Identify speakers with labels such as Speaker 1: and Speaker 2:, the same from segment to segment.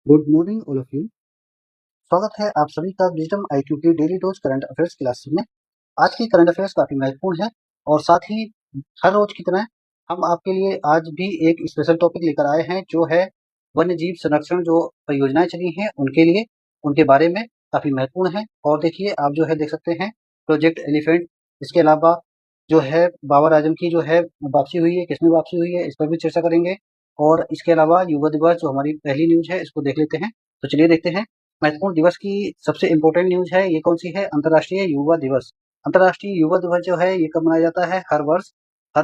Speaker 1: Good morning all of you. स्वागत है आप सभी का विजडम आईक्यू की daily dose current affairs class में। आज की करंट अफेयर्स काफी महत्वपूर्ण है और साथ ही हर रोज की तरह हम आपके लिए आज भी एक स्पेशल टॉपिक लेकर आए हैं जो है वन्य जीव संरक्षण जो परियोजनाएं चली हैं उनके लिए, उनके बारे में काफी महत्वपूर्ण है। और देखिए आप जो है देख सकते हैं प्रोजेक्ट एलिफेंट, इसके अलावा जो है बाबर आजम की जो है वापसी हुई है, किसमें वापसी हुई है इस पर भी चर्चा करेंगे। और इसके अलावा युवा दिवस जो हमारी पहली न्यूज है इसको देख लेते हैं। तो चलिए देखते हैं महत्वपूर्ण दिवस की सबसे इम्पोर्टेंट न्यूज है, ये कौन सी है? अंतर्राष्ट्रीय युवा दिवस। अंतर्राष्ट्रीय युवा दिवस जो है ये कब मनाया जाता है? हर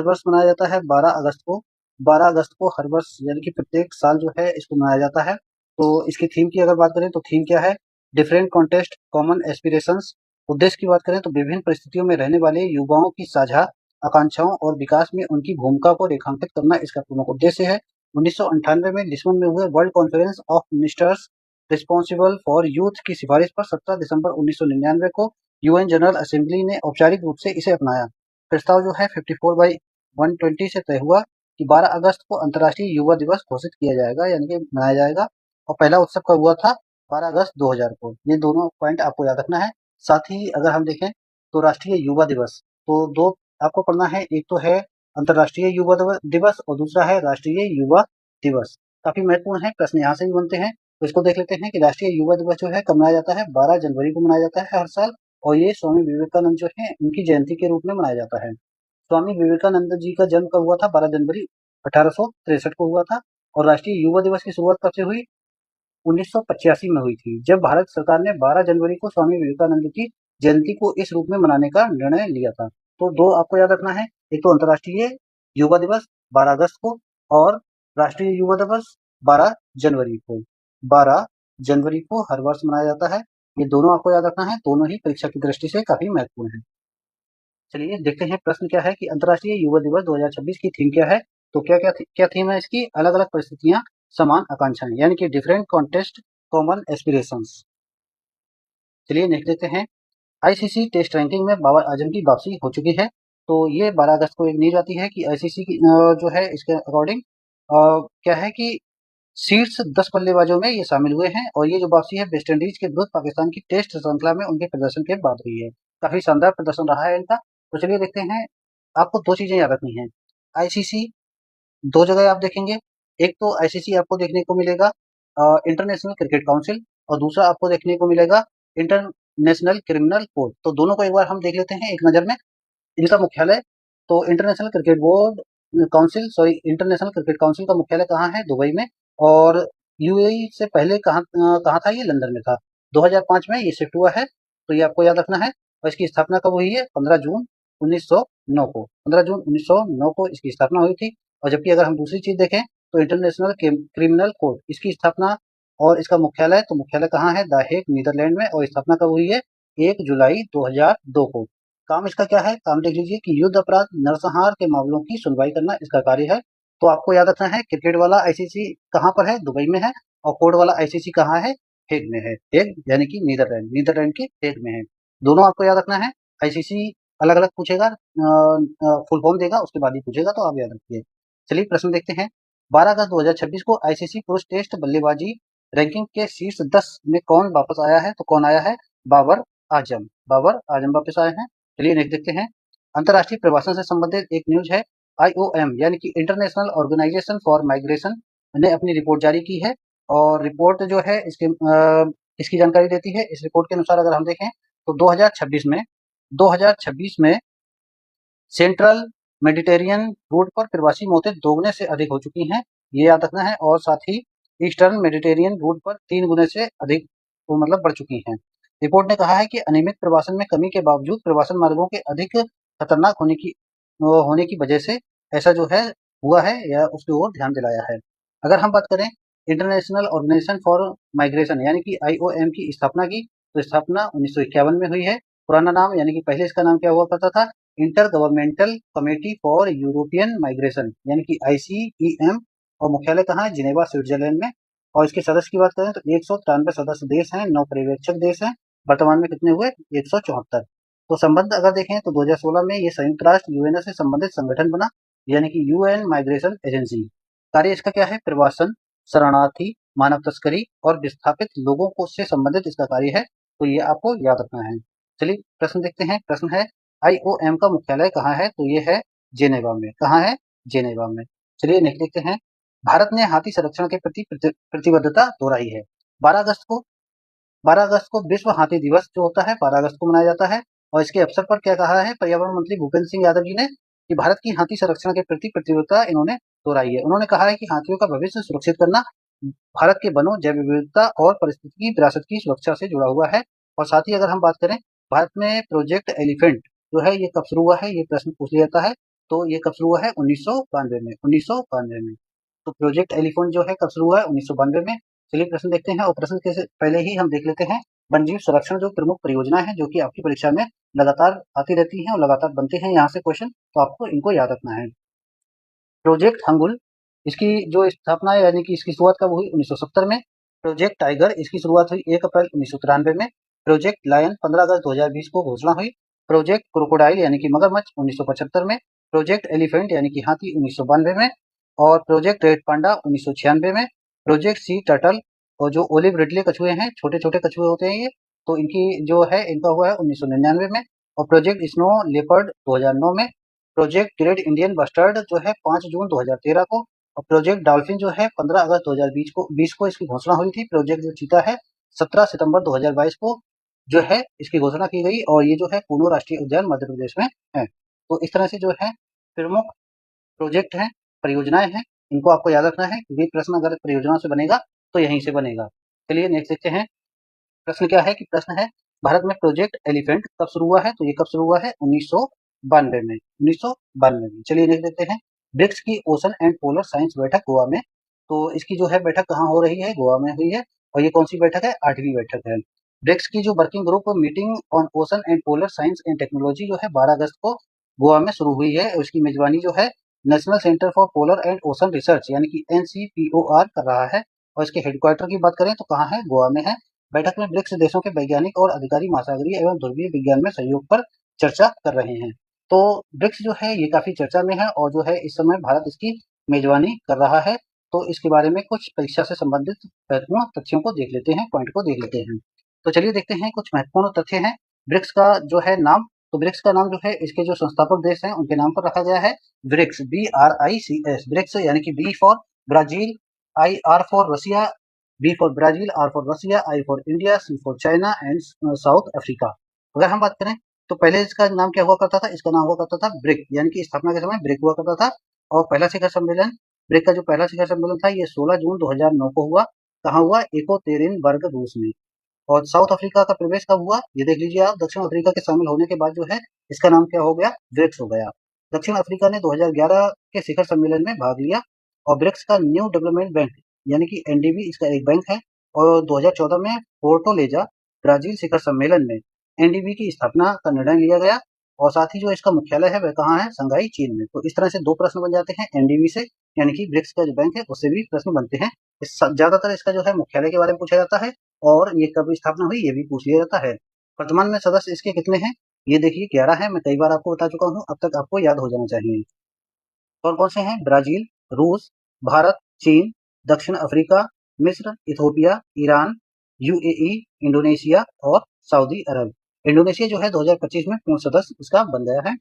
Speaker 1: वर्ष मनाया जाता है 12 अगस्त को। 12 अगस्त को हर वर्ष यानी कि प्रत्येक साल जो है इसको मनाया जाता है। तो इसकी थीम की अगर बात करें तो थीम क्या है? Different contest common aspirations. उद्देश्य की बात करें तो विभिन्न परिस्थितियों में रहने वाले युवाओं की साझा आकांक्षाओं और विकास में उनकी भूमिका को रेखांकित करना इसका प्रमुख उद्देश्य है। 1998 में लिस्बन में हुए world conference of ministers responsible for youth की सिफारिश पर 17 दिसंबर 1999 को यूएन जनरल असेंबली ने औपचारिक रूप से इसे अपनाया। प्रस्ताव जो है 54/120 से तय हुआ कि 12 अगस्त को अंतर्राष्ट्रीय युवा दिवस घोषित किया जाएगा यानी कि मनाया जाएगा। और पहला उत्सव कब हुआ था? 12 अगस्त 2000 को। ये दोनों पॉइंट आपको याद रखना है। साथ ही अगर हम देखें तो राष्ट्रीय युवा दिवस, तो दो आपको पढ़ना है, एक तो है अंतर्राष्ट्रीय युवा दिवस और दूसरा है राष्ट्रीय युवा दिवस। काफी महत्वपूर्ण है, प्रश्न यहाँ से भी बनते हैं। तो इसको देख लेते हैं कि राष्ट्रीय युवा दिवस जो है कब मनाया जाता है? 12 जनवरी को मनाया जाता है हर साल। और ये स्वामी विवेकानंद जो है उनकी जयंती के रूप में मनाया जाता है। स्वामी विवेकानंद जी का जन्म कब हुआ था? 12 जनवरी 1863 को हुआ था। और राष्ट्रीय युवा दिवस की शुरुआत कब से हुई? 1985 में हुई थी, जब भारत सरकार ने 12 जनवरी को स्वामी विवेकानंद की जयंती को इस रूप में मनाने का निर्णय लिया था। तो दो आपको याद रखना है, एक तो अंतर्राष्ट्रीय युवा दिवस 12 अगस्त को और राष्ट्रीय युवा दिवस 12 जनवरी को। 12 जनवरी को हर वर्ष मनाया जाता है। ये दोनों आपको याद रखना है, दोनों ही परीक्षा की दृष्टि से काफी महत्वपूर्ण है। चलिए देखते हैं प्रश्न क्या है कि अंतर्राष्ट्रीय युवा दिवस 2026 की थीम क्या है? तो क्या थीम है इसकी? अलग अलग परिस्थितियां समान आकांक्षाएं यानी कि डिफरेंट कॉन्टेस्ट कॉमन एस्पिरेशंस। चलिए देख लेते हैं। आईसीसी टेस्ट रैंकिंग में बाबर आजम की वापसी हो चुकी है। तो ये 12 अगस्त को एक न्यूज आती है कि आईसीसी की जो है इसके अकॉर्डिंग क्या है कि शीर्ष 10 बल्लेबाजों में ये शामिल हुए हैं। और ये जो वापसी है वेस्ट इंडीज के विरुद्ध पाकिस्तान की टेस्ट श्रृंखला में उनके प्रदर्शन के बाद हुई है। काफी शानदार प्रदर्शन रहा है इनका। तो चलिए देखते हैं। आपको दो चीजें याद रखनी है। आईसीसी दो जगह आप देखेंगे, एक तो आईसीसी आपको देखने को मिलेगा इंटरनेशनल क्रिकेट काउंसिल, और दूसरा आपको देखने को मिलेगा इंटरनेशनल क्रिमिनल कोर्ट। तो दोनों को एक बार हम देख लेते हैं एक नज़र में। इनका मुख्यालय, तो international cricket board council sorry international cricket council का मुख्यालय कहाँ है? दुबई में। और यूएई से पहले कहाँ था? ये लंदन में था। 2005 में ये शिफ्ट हुआ है। तो ये आपको याद रखना है। और इसकी स्थापना कब हुई है? 15 जून 1909 को। 15 जून 1909 को इसकी स्थापना हुई थी। और जबकि अगर हम दूसरी चीज देखें तो इंटरनेशनल क्रिमिनल कोर्ट, इसकी स्थापना और इसका मुख्यालय, तो मुख्यालय कहाँ है? द हेग नीदरलैंड में। और स्थापना कब हुई है? 1 जुलाई 2002 को। काम इसका क्या है? काम देख लीजिए कि युद्ध अपराध नरसंहार के मामलों की सुनवाई करना इसका कार्य है। तो आपको याद रखना है क्रिकेट वाला आईसीसी कहाँ पर है? दुबई में है। और कोर्ट वाला आईसीसी कहाँ है? हेग में है। हेग यानी कि नीदरलैंड, नीदरलैंड के हेग में है। दोनों आपको याद रखना है। आईसीसी अलग अलग पूछेगा, फुल फॉर्म देगा उसके बाद ही पूछेगा, तो आप याद रखिए। चलिए प्रश्न देखते हैं। 12 अगस्त 2026 को आईसीसी पुरुष टेस्ट बल्लेबाजी रैंकिंग के शीर्ष 10 में कौन वापस आया है? तो कौन आया है? बाबर आजम। बाबर आजम वापस आए हैं। चलिए नेक्स्ट देखते हैं। अंतर्राष्ट्रीय प्रवासन से संबंधित एक न्यूज है। आईओएम यानी कि इंटरनेशनल ऑर्गेनाइजेशन फॉर माइग्रेशन ने अपनी रिपोर्ट जारी की है। और रिपोर्ट जो है इसकी जानकारी देती है। इस रिपोर्ट के अनुसार अगर हम देखें तो 2026 में सेंट्रल मेडिटेरियन रूट पर प्रवासी मौतें दोगुने से अधिक हो चुकी हैं, ये याद रखना है। और साथ ही ईस्टर्न मेडिटेरियन रूट पर 3 गुने से अधिक मतलब बढ़ चुकी हैं। रिपोर्ट ने कहा है कि अनियमित प्रवासन में कमी के बावजूद प्रवासन मार्गों के अधिक खतरनाक होने की वजह से ऐसा जो है हुआ है या उसकी ओर ध्यान दिलाया है। अगर हम बात करें इंटरनेशनल ऑर्गेनाइजेशन फॉर माइग्रेशन यानी कि आईओएम की स्थापना की, तो स्थापना 1951 में हुई है। पुराना नाम यानी कि पहले इसका नाम क्या हुआ करता था? Inter governmental committee for European migration यानी कि आईसीईएम। और मुख्यालय कहाँ है? जिनेवा स्विट्जरलैंड में। और इसके सदस्य की बात करें तो 193 सदस्य देश हैं, 9 पर्यवेक्षक देश हैं। वर्तमान में कितने हुए? 174। तो संबंध अगर देखें तो 2016 में ये संयुक्त राष्ट्र यूएनओ से संबंधित संगठन बना यानी कि यूएन माइग्रेशन एजेंसी। कार्य इसका क्या है? प्रवासन, शरणार्थी, मानव तस्करी और विस्थापित लोगों को से संबंधित इसका कार्य है, तो ये आपको याद रखना है। चलिए प्रश्न देखते हैं। प्रश्न है आईओएम का मुख्यालय कहाँ है? तो ये है जेनेवा में। कहाँ है? जेनेवा में। चलिए नेक्स्ट देखते हैं। भारत ने हाथी संरक्षण के प्रति प्रतिबद्धता दोहराई है। 12 अगस्त को 12 अगस्त को विश्व हाथी दिवस जो होता है 12 अगस्त को मनाया जाता है। और इसके अवसर पर क्या कहा है पर्यावरण मंत्री भूपेंद्र सिंह यादव जी ने कि भारत की हाथी संरक्षण के प्रति प्रतिबद्धता इन्होंने दोहराई है। उन्होंने कहा है कि हाथियों का भविष्य सुरक्षित करना भारत के वनों, जैव विविधता और पारिस्थितिकी विरासत की सुरक्षा से जुड़ा हुआ है। और साथ ही अगर हम बात करें भारत में प्रोजेक्ट एलिफेंट जो है ये कब शुरू हुआ है, ये प्रश्न पूछ लिया जाता है। तो ये कब शुरू हुआ है? 1992 में। 1992 में। तो प्रोजेक्ट एलिफेंट जो है कब शुरू हुआ है? 1992 में। चलिए प्रश्न देखते हैं। और प्रश्न के पहले ही हम देख लेते हैं वन्यजीव संरक्षण जो प्रमुख परियोजना है जो कि आपकी परीक्षा में लगातार आती रहती हैं और लगातार बनते हैं यहाँ से क्वेश्चन, तो आपको इनको याद रखना है। प्रोजेक्ट हंगुल इसकी जो स्थापना है यानी कि इसकी शुरुआत कब हुई? 1970 में। प्रोजेक्ट टाइगर इसकी शुरुआत हुई 1 अप्रैल 1993 में। प्रोजेक्ट लायन 15 अगस्त 2020 को घोषणा हुई। प्रोजेक्ट क्रोकोडाइल यानी कि मगरमच्छ 1975 में। प्रोजेक्ट एलिफेंट यानी कि हाथी 1992 में। और प्रोजेक्ट रेड पांडा 1996 में। प्रोजेक्ट सी टर्टल और जो ओलिव रिडले कछुए हैं, छोटे छोटे कछुए होते हैं ये, तो इनकी जो है इनका हुआ है 1999 में। और प्रोजेक्ट स्नो लेपर्ड 2009 में। प्रोजेक्ट ग्रेट इंडियन बस्टर्ड जो है 5 जून 2013 को। और प्रोजेक्ट डॉल्फिन जो है 15 अगस्त 2020 को इसकी घोषणा हुई थी। प्रोजेक्ट जो चीता है 17 सितंबर 2022 को जो है इसकी घोषणा की गई और ये जो है पूनो राष्ट्रीय उद्यान मध्य प्रदेश में है। तो इस तरह से जो है प्रमुख प्रोजेक्ट हैं, परियोजनाएं हैं, इनको आपको याद रखना है। ये प्रश्न अगर परियोजना से बनेगा तो यहीं से बनेगा। चलिए नेक्स्ट देखते हैं। प्रश्न क्या है कि प्रश्न है भारत में प्रोजेक्ट एलिफेंट कब शुरू हुआ है? तो ये कब शुरू हुआ है? 1992 में। 1992 में। चलिए नेक्स्ट देखते हैं। ब्रिक्स की ओशन एंड पोलर साइंस बैठक गोवा में। तो इसकी जो है बैठक कहाँ हो रही है? गोवा में हुई है। और ये कौन सी बैठक है? 8वीं बैठक है। ब्रिक्स की जो working group meeting on ocean and polar science and technology जो है 12 अगस्त को गोवा में शुरू हुई है। उसकी मेजबानी जो है national centre for polar and ocean research यानी कि NCPOR कर रहा है। और इसके हेडक्वार्टर की बात करें तो कहाँ है? गोवा में है। बैठक में ब्रिक्स देशों के वैज्ञानिक और अधिकारी महासागरीय एवं ध्रुवीय विज्ञान में सहयोग पर चर्चा कर रहे हैं। तो ब्रिक्स जो है ये काफी चर्चा में है और जो है इस समय भारत इसकी मेजबानी कर रहा है। तो इसके बारे में कुछ परीक्षा से संबंधित महत्वपूर्ण तथ्यों को देख लेते हैं, पॉइंट को देख लेते हैं। तो चलिए देखते हैं कुछ महत्वपूर्ण तथ्य हैं। ब्रिक्स का जो है नाम, तो ब्रिक्स का नाम जो है इसके जो संस्थापक देश हैं उनके नाम पर रखा गया है ब्रिक्स, BRICS। ब्रिक्स यानी कि B for Brazil, IR for Russia, B for Brazil, R for Russia, I for India, C for China and south Africa. अगर हम बात करें तो पहले इसका नाम क्या हुआ करता था? इसका नाम हुआ करता था ब्रिक, यानी कि स्थापना के समय ब्रिक हुआ करता था। और पहला शिखर सम्मेलन, ब्रिक का जो पहला शिखर सम्मेलन था ये 16 जून 2009 को हुआ। कहाँ हुआ? एकोतेरिनबर्ग रूस में। और साउथ अफ्रीका का प्रवेश कब हुआ? ये देख लीजिए आप। दक्षिण अफ्रीका के शामिल होने के बाद जो है इसका नाम क्या हो गया? ब्रिक्स हो गया। दक्षिण अफ्रीका ने 2011 के शिखर सम्मेलन में भाग लिया। और ब्रिक्स का न्यू डेवलपमेंट बैंक यानी कि NDB इसका एक बैंक है। और 2014 में फोर्टोलेजा ब्राजील शिखर सम्मेलन में NDB की स्थापना का निर्णय लिया गया। और साथ ही जो इसका मुख्यालय है वह कहाँ है? शंघाई, चीन में। तो इस तरह से दो प्रश्न बन जाते हैं NDB से, यानी कि ब्रिक्स का जो बैंक है उससे भी प्रश्न बनते हैं। ज्यादातर इसका जो है मुख्यालय के बारे में पूछा जाता है और ये कब स्थापना हुई ये भी पूछ लिया जाता है। वर्तमान में सदस्य इसके कितने हैं? ये देखिए 11 है। मैं कई बार आपको बता चुका हूँ, अब तक आपको याद हो जाना चाहिए। कौन कौन से हैं? ब्राजील, रूस, भारत, चीन, दक्षिण अफ्रीका, मिस्र, इथोपिया, ईरान, UAE, इंडोनेशिया और सऊदी अरब। इंडोनेशिया जो है 2025 में पूर्ण सदस्य इसका बन गया है।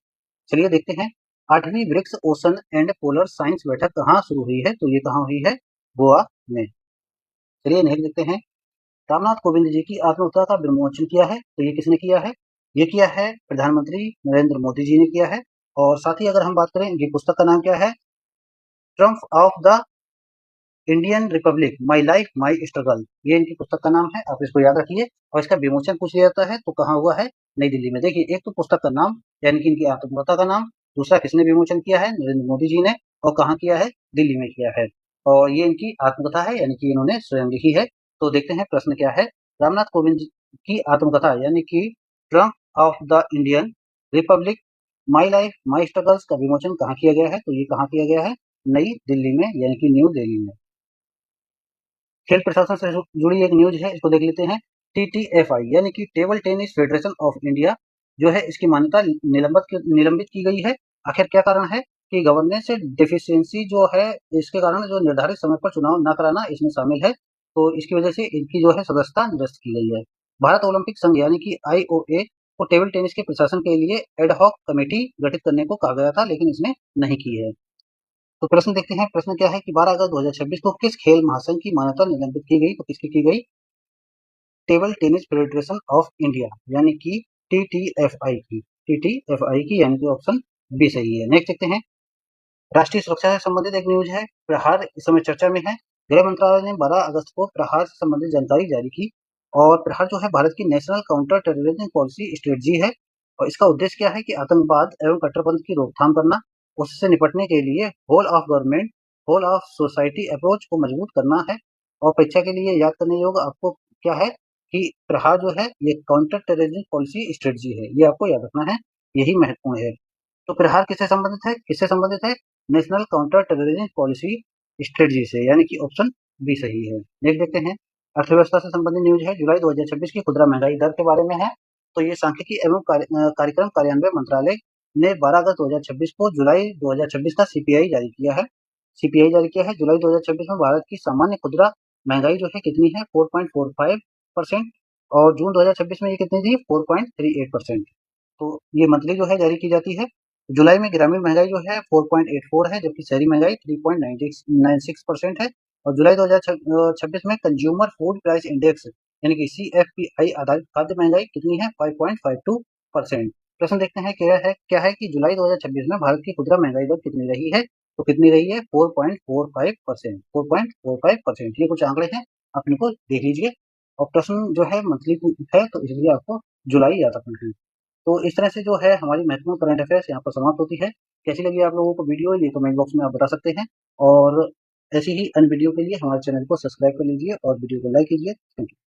Speaker 1: चलिए देखते हैं 8वीं BRICS ocean and polar science बैठक कहाँ शुरू हुई है? तो ये कहाँ हुई है? गोवा में। चलिए नहीं देखते हैं। रामनाथ कोविंद जी की आत्मकथा का विमोचन किया है, तो ये किसने किया है? ये किया है प्रधानमंत्री नरेंद्र मोदी जी ने किया है। और साथ ही अगर हम बात करें इनकी पुस्तक का नाम क्या है? Trump of the Indian Republic, my life my struggle, ये इनकी पुस्तक का नाम है। आप इसको याद रखिए। और इसका विमोचन पूछ लिया जाता है तो कहाँ हुआ है? नई दिल्ली में। देखिए एक तो पुस्तक का नाम यानी कि इनकी आत्मकथा का नाम, दूसरा किसने विमोचन किया है? नरेंद्र मोदी जी ने। और कहाँ किया है? दिल्ली में किया है। और ये इनकी आत्मकथा है यानी कि इन्होंने स्वयं लिखी है। तो देखते हैं प्रश्न क्या है। रामनाथ कोविंद की आत्मकथा यानी कि Trump of the Indian Republic, my life my struggles का विमोचन कहाँ किया गया है? तो ये कहाँ किया गया है? नई दिल्ली में यानी कि न्यू दिल्ली में। खेल प्रशासन से जुड़ी एक न्यूज है, इसको देख लेते हैं। TTFI यानी कि table tennis federation of India जो है इसकी मान्यता निलंबित की गई है। आखिर क्या कारण है? कि गवर्नेंस डेफिशिएंसी जो है इसके कारण जो निर्धारित समय पर चुनाव न कराना इसमें शामिल है। तो इसकी वजह से इनकी जो है सदस्यता निरस्त की गई है। भारत ओलंपिक संघ यानी कि आईओए को टेबल टेनिस के प्रशासन के लिए एड हॉक कमेटी गठित करने को कहा गया था, लेकिन इसने नहीं की है। तो प्रश्न देखते हैं, प्रश्न क्या है कि 12 अगस्त 2026 को किस खेल महासंघ की मान्यता निलंबित की गई? तो किसकी की गई? Table tennis federation of India यानी कि टीटीएफआई की, टीटीएफआई की, यानी कि ऑप्शन बी सही है। नेक्स्ट देखते हैं, राष्ट्रीय सुरक्षा से संबंधित एक न्यूज है, प्रहार इस समय चर्चा में है। गृह मंत्रालय ने 12 अगस्त को प्रहार से संबंधित जानकारी जारी की और प्रहार जो है भारत की national counter terrorism policy strategy है और इसका उद्देश्य क्या है कि आतंकवाद एवं कट्टरपंथ की रोकथाम करना, उससे निपटने के लिए whole of government, whole of society approach को मजबूत करना है। और परीक्षा के लिए याद करने योग्य आपको क्या है कि प्रहार जो है ये काउंटर टेररिज्म पॉलिसी स्ट्रेटजी है, ये आपको याद रखना है, यही महत्वपूर्ण है। तो प्रहार किससे संबंधित है? किससे संबंधित है? National counter terrorism policy strategy से, यानी कि ऑप्शन बी सही है। नेक्स्ट देखते हैं, अर्थव्यवस्था से संबंधित न्यूज है, जुलाई 2026 की खुदरा महंगाई दर के बारे में है। तो ये सांख्यिकी एवं कार्यक्रम कार्यान्वयन मंत्रालय ने 12 अगस्त 2026 को जुलाई 2026 का सीपीआई जारी किया है। सीपीआई जारी किया है जुलाई 2026 में भारत की सामान्य खुदरा महंगाई जो है कितनी है? 4.45% और जून 2026 में ये कितनी थी? 4.38%। तो ये मंथली जो है जारी की जाती है। जुलाई में ग्रामीण महंगाई जो है 4.84 है, जबकि शहरी महंगाई 3.96% है। और जुलाई 2026 में कंज्यूमर फूड प्राइस इंडेक्स यानी कि सीएफपीआई आधारित खाद्य महंगाई कितनी है? 5.52%। प्रश्न देखते हैं क्या है कि जुलाई 2026 में भारत की खुदरा महंगाई दर कितनी रही है? तो कितनी रही है? 4.45%। 4.45%, ये कुछ आंकड़े हैं, आप इनको देख लीजिए। और प्रश्न जो है मंथली है, तो इसलिए आपको जुलाई याद रखना है। तो इस तरह से जो है हमारी महत्वपूर्ण करंट अफेयर्स यहाँ पर समाप्त होती है। कैसी लगी आप लोगों को वीडियो, ये कमेंट बॉक्स में आप बता सकते हैं और ऐसी ही अन्य वीडियो के लिए हमारे चैनल को सब्सक्राइब कर लीजिए और वीडियो को लाइक कीजिए। Thank you.